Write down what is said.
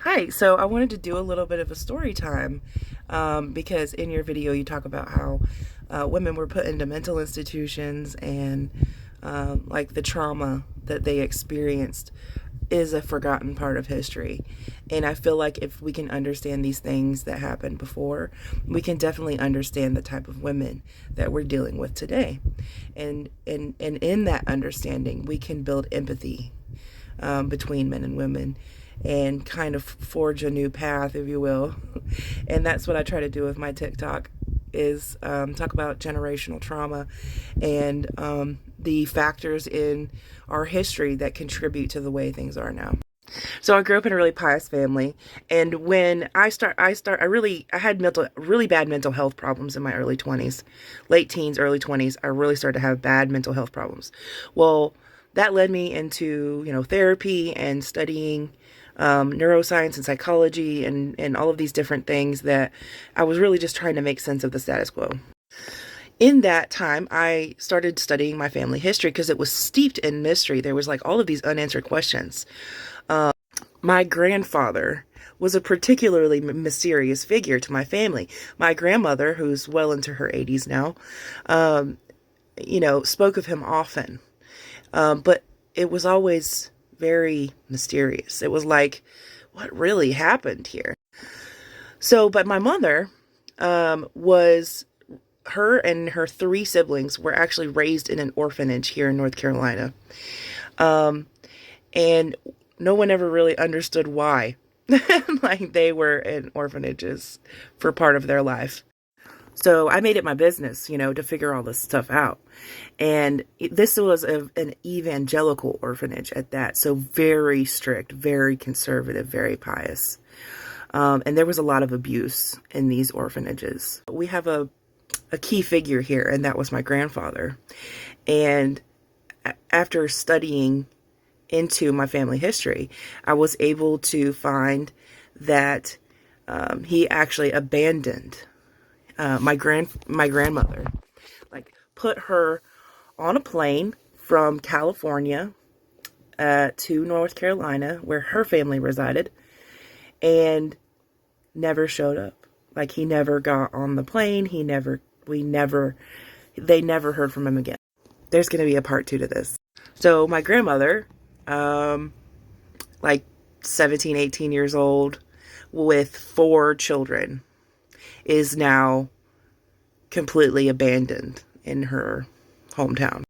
Hi, so I wanted to do a little bit of a story time because in your video you talk about how women were put into mental institutions and like the trauma that they experienced is a forgotten part of history. And I feel like if we can understand these things that happened before, we can definitely understand the type of women that we're dealing with today. And in that understanding, we can build empathy between men and women and kind of forge a new path, if you will. And that's what I try to do with my TikTok is talk about generational trauma and the factors in our history that contribute to the way things are now. So I grew up in a really pious family, and when I had really bad mental health problems in my early 20s, late teens, early 20s. I really started to have bad mental health problems. Well, that led me into, therapy and studying neuroscience and psychology and all of these different things that I was really just trying to make sense of the status quo. In that time, I started studying my family history because it was steeped in mystery. There was like all of these unanswered questions. My grandfather was a particularly mysterious figure to my family. My grandmother, who's well into her 80s now, spoke of him often. But it was always very mysterious. It was like, what really happened here? But my mother her and her three siblings were actually raised in an orphanage here in North Carolina. And no one ever really understood why. Like they were in orphanages for part of their life. So I made it my business, to figure all this stuff out. And this was an evangelical orphanage at that. So very strict, very conservative, very pious. And there was a lot of abuse in these orphanages. We have a key figure here, and that was my grandfather. And after studying into my family history, I was able to find that he actually abandoned my grandmother, like put her on a plane from California to North Carolina, where her family resided, and never showed up. Like he never got on the plane. They never heard from him again. There's going to be a part 2 to this. So my grandmother, like 17, 18 years old with 4 children, is now completely abandoned in her hometown.